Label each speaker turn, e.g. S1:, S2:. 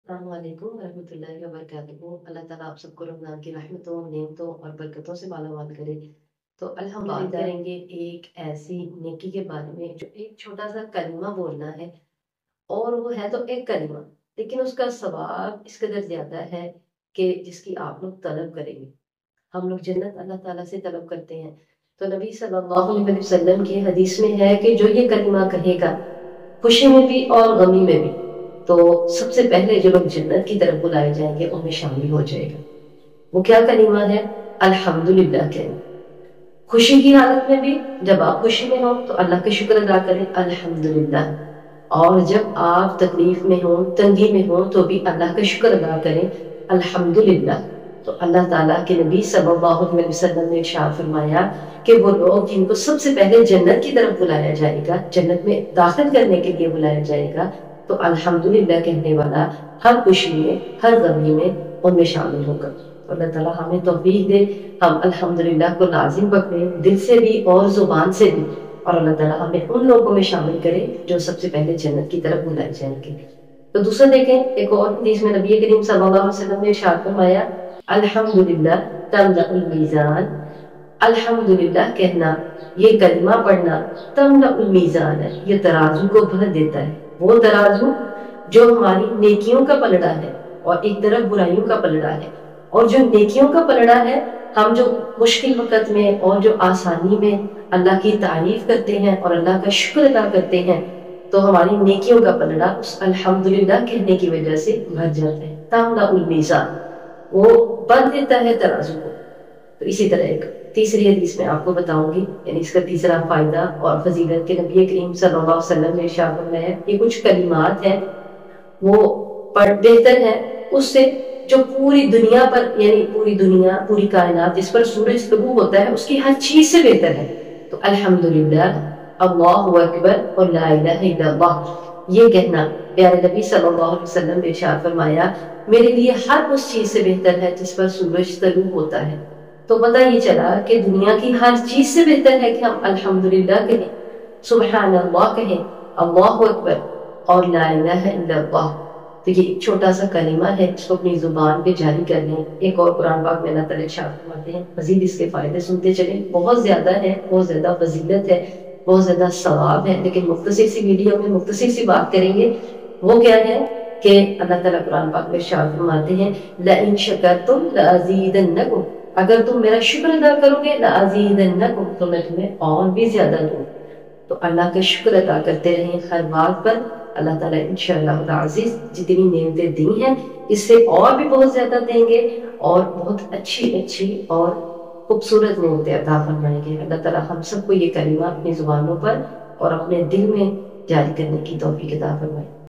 S1: अस्सलामुअलैकुम वरहमतुल्लाहि वबरकातुहू। अल्लाह ताला आप सबको रमज़ान की रहमतों, नेमतों और बरकतों से मालामाल करे। तो बात करेंगे एक ऐसी नेकी के बारे में जो एक छोटा सा कलिमा बोलना है, और वो है तो एक कलिमा, लेकिन उसका सवाब इस कदर ज्यादा है कि जिसकी आप लोग तलब करेंगे। हम लोग जन्नत अल्लाह ताला से तलब करते हैं। तो नबी सल्लल्लाहु अलैहि वसल्लम की हदीस में है कि जो ये कलिमा कहेगा, खुशी में भी और गमी में भी, तो सबसे पहले जो लोग जन्नत की तरफ बुलाए जाएंगे उनमें शामिल हो जाएगा। वो क्या कलीमा है? अल्हम्दुलिल्लाह कहना। खुशी की हालत में भी, जब आप खुशी में हो तो अल्लाह का शुक्र अदा करें, अल्हम्दुलिल्लाह। और जब आप तकलीफ में हो, तंगी में हो, तो भी अल्लाह का शुक्र अदा करें, अल्हम्दुलिल्लाह। तो अल्लाह ताला के नबी सल्लल्लाहु अलैहि वसल्लम ने इरशाद फरमाया कि वो लोग जिनको सबसे पहले जन्नत की तरफ बुलाया जाएगा, जन्नत में दाखिल करने के लिए बुलाया जाएगा, तो अल्हम्दुलिल्लाह कहने वाला हर खुशी में, हर गमी में उनमें शामिल होगा। तो अल्लाह ताला हमें तौफीक दे, हम अल्हम्दुलिल्लाह को लाजिम पकड़े, दिल से भी और जुबान से भी, और अल्लाह ताला हमें उन लोगों में शामिल करे जो सबसे पहले जन्नत की तरफ बुलाए जाएंगे। तो दूसरा देखें, एक और हदीस में नबी करीम सल्लल्लाहु अलैहि वसल्लम ने इरशाद फरमाया, अल्हम्दुलिल्लाह तमलउल मीज़ान। अल्हम्दुलिल्लाह कहना, ये कलिमा पढ़ना, तमलउल मीज़ान है, ये तराजू को भर देता है। वो तराजू जो हमारी नेकियों का पलड़ा है और एक तरफ बुराइयों का पलड़ा है। और जो नेकियों का पलड़ा है, हम जो मुश्किल वक्त में और जो आसानी में अल्लाह की तारीफ करते हैं और अल्लाह का शुक्र अदा करते हैं, तो हमारी नेकियों का पलड़ा उस अल्हम्दुलिल्लाह कहने की वजह से भर जाता है। तामलाउल मीज़ान, वो भर देता है तराजू को। तो इसी तरह एक तीसरी हदीस में आपको बताऊंगी, यानी इसका तीसरा फायदा और फजीलत के नबी करीम सल्लल्लाहु अलैहि वसल्लम ने इरशाद फरमाया, ये कुछ कलिमात हैं, वो बेहतर है उससे जो पूरी दुनिया पर, यानी पूरी दुनिया, पूरी कायनात जिस पर सूरज तलू होता है, उसकी हर चीज से बेहतर है। तो अल्हम्दुलिल्लाह, अल्लाहु अकबर और ला इलाहा इल्लल्लाह, ये कहना प्यारे नबी सल्लल्लाहु अलैहि वसल्लम ने इरशाद फरमाया, मेरे लिए हर उस चीज से बेहतर है जिस पर सूरज तलू होता है। तो पता ये चला कि दुनिया की हर चीज से बेहतर है कि हम अल्हम्दुलिल्लाह कहें, सुबहान अल्लाह कहें, अल्लाहु अकबर और ला इलाहा इल्लल्लाह। तो ये एक छोटा सा कलिमा है, इसको अपनी जुबान पे जारी कर लें। एक और कुरान पाक में अल्लाह ताला इरशाद फरमाते हैं, मजीद इसके फायदे सुनते चलें। बहुत ज्यादा है, बहुत ज्यादा फजीलत है, बहुत ज्यादा सवाब है, लेकिन मुख्तसर सी वीडियो में मुख्तसर सी बात करेंगे। वो क्या है कि अल्लाह ताला कुरान पाक में इरशाद फरमाते हैं, लइन शकरतुम लअज़ीदन्नकुम, अगर तुम मेरा शुक्र अदा करोगे, लअज़ीदन्नकुम, तो मैं तुम्हें और भी ज्यादा दूंगा। तो अल्लाह का शुक्र अदा करते रहें हर बात पर। अल्लाह ताला इंशाअल्लाह अज़ीज़ जितनी नेमतें दी हैं, इससे और भी बहुत ज्यादा देंगे, और बहुत अच्छी अच्छी और खूबसूरत नेमतें अता फरमाएंगे। अल्लाह ताला हम सबको ये कलिमा अपनी जुबानों पर और अपने दिल में जारी करने की तौफीक अता फरमाए।